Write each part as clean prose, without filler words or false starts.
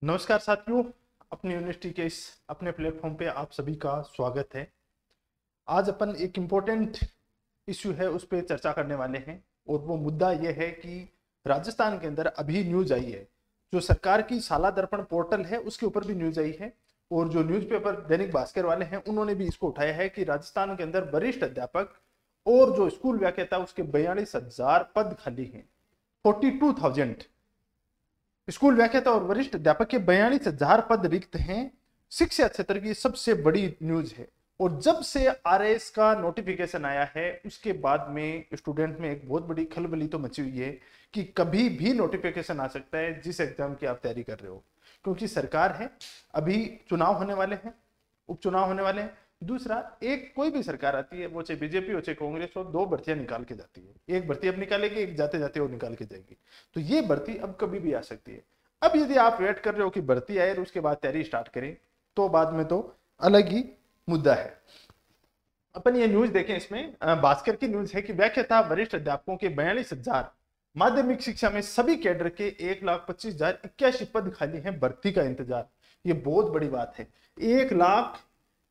नमस्कार साथियों, अपनी यूनिवर्सिटी के इस अपने प्लेटफॉर्म पे आप सभी का स्वागत है। आज अपन एक इम्पोर्टेंट इश्यू है उस पर चर्चा करने वाले हैं और वो मुद्दा ये है कि राजस्थान के अंदर अभी न्यूज आई है, जो सरकार की शाला दर्पण पोर्टल है उसके ऊपर भी न्यूज आई है और जो न्यूज़पेपर दैनिक भास्कर वाले हैं उन्होंने भी इसको उठाया है कि राजस्थान के अंदर वरिष्ठ अध्यापक और जो स्कूल व्याख्याता उसके 42,000 पद खाली हैं। 42,000 स्कूल व्याख्याता और वरिष्ठ अध्यापक के 42,000 पद रिक्त हैं। शिक्षा क्षेत्र की सबसे बड़ी न्यूज है और जब से आरएस का नोटिफिकेशन आया है उसके बाद में स्टूडेंट में एक बहुत बड़ी खलबली तो मची हुई है कि कभी भी नोटिफिकेशन आ सकता है जिस एग्जाम की आप तैयारी कर रहे हो, क्योंकि सरकार है, अभी चुनाव होने वाले हैं, उपचुनाव होने वाले हैं। दूसरा, एक कोई भी सरकार आती है, वो चाहे बीजेपी हो चाहे कांग्रेस हो, दो भर्तियां निकाल के जाती है। एक भर्ती अब निकालेगी, एक जाते जाते वो निकाल के जाएगी। तो ये भर्ती अब कभी भी आ सकती है। अब यदि आप वेट कर रहे हो कि भर्ती आए और उसके बाद तैयारी स्टार्ट करें, तो बाद में तो अलग ही मुद्दा है। अपन ये न्यूज देखें, इसमें भास्कर की न्यूज है कि व्याख्याता वरिष्ठ अध्यापकों के 42,000 माध्यमिक शिक्षा में सभी कैडर के 1,25,081 पद खाली हैं, भर्ती का इंतजार। ये बहुत बड़ी बात है।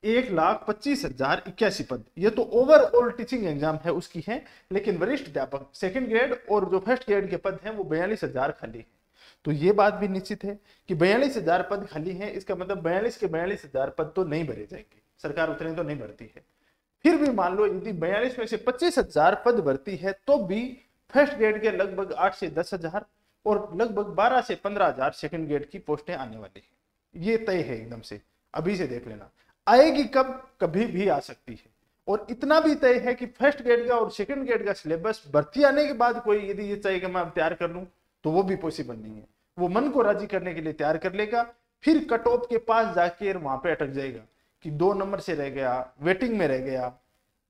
1,25,081 पद, ये तो ओवरऑल टीचिंग एग्जाम है उसकी है, लेकिन वरिष्ठ अध्यापक सेकंड ग्रेड और जो फर्स्ट ग्रेड के पद हैं वो 42,000 खाली हैं। तो ये बात भी निश्चित है कि 42,000 पद खाली हैं, इसका मतलब 42 के 42,000 पद तो नहीं भरे जाएंगे, सरकार उतने तो नहीं भरती है। फिर भी मान लो यदि 42 में से 25,000 पद भरती है तो भी फर्स्ट ग्रेड के लगभग 8 से 10,000 और लगभग 12 से 15,000 सेकंड ग्रेड की पोस्टें आने वाली है। ये तय है एकदम से, अभी से देख लेना। आएगी कब? कभी भी आ सकती है। और इतना भी तय है कि फर्स्ट ग्रेड का और सेकंड ग्रेड का सिलेबस भर्ती आने के बाद कोई यदि ये चाहिए कि मैं अब तैयार कर लूं, तो वो भी पॉसिबल नहीं है। वो मन को राजी करने के लिए तैयार कर लेगा, फिर कट ऑफ के पास जाके वहां पे अटक जाएगा कि 2 नंबर से रह गया, वेटिंग में रह गया,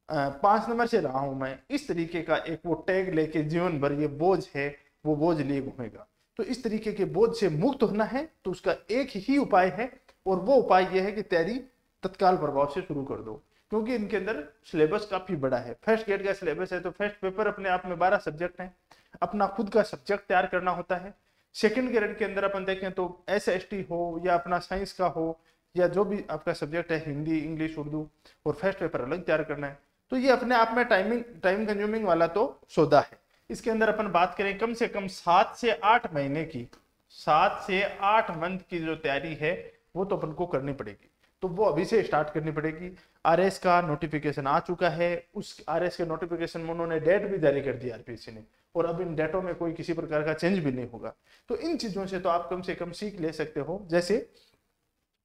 5 नंबर से रहा हूं मैं। इस तरीके का एक वो टैग लेके जीवन भर ये बोझ है, वो बोझ लिए घूमेगा। तो इस तरीके के बोझ से मुक्त होना है तो उसका एक ही उपाय है, और वो उपाय यह है कि तैयारी तत्काल प्रभाव से शुरू कर दो, क्योंकि इनके अंदर सिलेबस काफी बड़ा है। फर्स्ट ग्रेड का सिलेबस है तो फर्स्ट पेपर अपने आप में 12 सब्जेक्ट हैं, अपना खुद का सब्जेक्ट तैयार करना होता है। सेकंड ग्रेड के अंदर अपन देखें तो SST हो या अपना साइंस का हो या जो भी आपका सब्जेक्ट है, हिंदी, इंग्लिश, उर्दू, और फर्स्ट पेपर अलग तैयार करना है। तो ये अपने आप में टाइम कंज्यूमिंग वाला तो सौदा है। इसके अंदर अपन बात करें कम से कम 7 से 8 महीने की, 7 से 8 मंथ की जो तैयारी है वो तो अपन को करनी पड़ेगी। तो वो अभी से स्टार्ट करनी पड़ेगी। आरएस का नोटिफिकेशन आ चुका है, उस आरएस के नोटिफिकेशन में उन्होंने डेट भी जारी कर दी आरपीएससी ने, और अब इन डेटों में कोई किसी प्रकार का चेंज भी नहीं होगा। तो इन चीजों से तो आप कम से कम सीख ले सकते हो। जैसे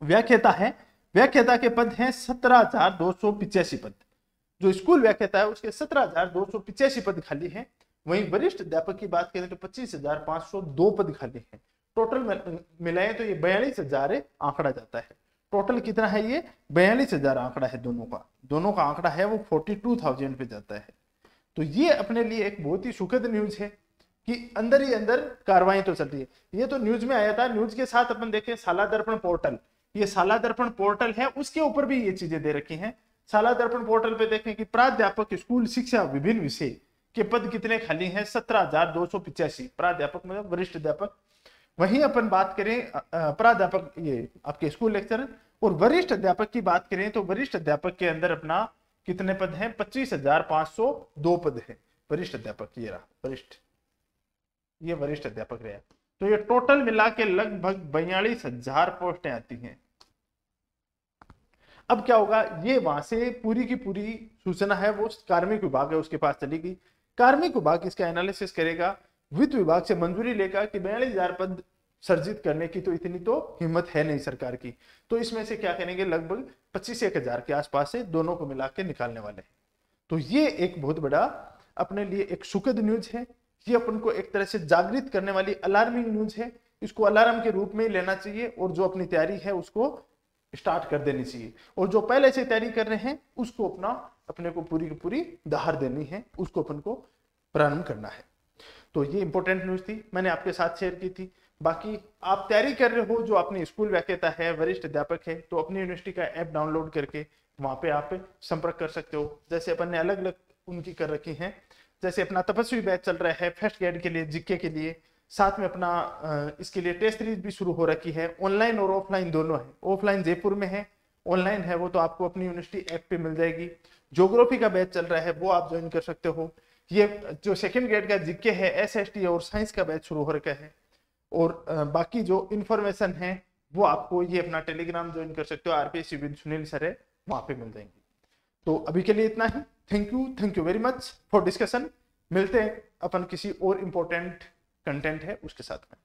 व्याख्याता है, व्याख्याता के पद हैं 17,285 पद। जो स्कूल व्याख्याता है उसके 17,285 पद खाली हैं। वहीं वरिष्ठ अध्यापक की बात करें तो 25,502 पद खाली हैं। टोटल मिलाएं तो ये 42,000 आंकड़ा जाता है। टोटल कितना है? ये 42,000 आंकड़ा है। दोनों का आंकड़ा है वो 42,000 पे जाता है। तो ये अपने लिए एक बहुत ही सुखद न्यूज है कि अंदर ही अंदर कार्रवाई तो चल रही है। ये तो न्यूज में आया था। न्यूज के साथ अपन देखें शाला दर्पण पोर्टल, ये शाला दर्पण पोर्टल है, उसके ऊपर भी ये चीजें दे रखी हैं। शाला दर्पण पोर्टल पे देखें कि प्राध्यापक स्कूल शिक्षा विभिन्न विषय के पद कितने खाली हैं, 17,285। प्राध्यापक मतलब वरिष्ठ अध्यापक। वहीं अपन बात करें प्राध्यापक, ये आपके स्कूल लेक्चरर, और वरिष्ठ अध्यापक की बात करें तो वरिष्ठ अध्यापक के अंदर अपना कितने पद हैं? 25,502 पद है वरिष्ठ अध्यापक। ये रहा वरिष्ठ, ये वरिष्ठ अध्यापक रहा। तो ये टोटल मिला के लगभग 42,000 पोस्टें आती हैं। अब क्या होगा? ये वहां से पूरी की पूरी सूचना है वो कार्मिक विभाग है उसके पास चलेगी। कार्मिक विभाग इसका एनालिसिस करेगा, वित्त विभाग से मंजूरी लेगा कि 42,000 पद सर्जित करने की तो इतनी तो हिम्मत है नहीं सरकार की। तो इसमें से क्या करेंगे? लगभग 25,000 के आसपास से दोनों को मिला के निकालने वाले हैं। तो ये एक बहुत बड़ा अपने लिए एक सुखद न्यूज है। ये अपन को एक तरह से जागृत करने वाली अलार्मिंग न्यूज है। इसको अलार्म के रूप में ही लेना चाहिए और जो अपनी तैयारी है उसको स्टार्ट कर देनी चाहिए। और जो पहले से तैयारी कर रहे हैं उसको अपने को पूरी की पूरी दहाड़ देनी है, उसको अपन को प्रारंभ करना है। तो ये इंपॉर्टेंट न्यूज थी, मैंने आपके साथ शेयर की थी। बाकी आप तैयारी कर रहे हो, जो अपनी स्कूल व्याख्याता है, वरिष्ठ अध्यापक है, तो अपनी यूनिवर्सिटी का ऐप डाउनलोड करके वहां पे आप संपर्क कर सकते हो। जैसे अपन ने अलग अलग उनकी कर रखी है, जैसे अपना तपस्वी बैच चल रहा है फर्स्ट ग्रेड के लिए, जीके के लिए, साथ में अपना इसके लिए टेस्ट सीरीज भी शुरू हो रखी है, ऑनलाइन और ऑफलाइन दोनों है। ऑफलाइन जयपुर में है, ऑनलाइन है वो तो आपको अपनी यूनिवर्सिटी ऐप पे मिल जाएगी। ज्योग्राफी का बैच चल रहा है वो आप ज्वाइन कर सकते हो। ये जो सेकंड ग्रेड का जीके है, एसएसटी और साइंस का बैच शुरू हो रखा है। और बाकी जो इन्फॉर्मेशन है वो आपको ये अपना टेलीग्राम ज्वाइन कर सकते हो, आरपीएससी विद सुनील सर है, वहां पे मिल जाएंगे। तो अभी के लिए इतना ही। Thank you very much for discussion. मिलते हैं अपन किसी और इम्पोर्टेंट कंटेंट है उसके साथ में।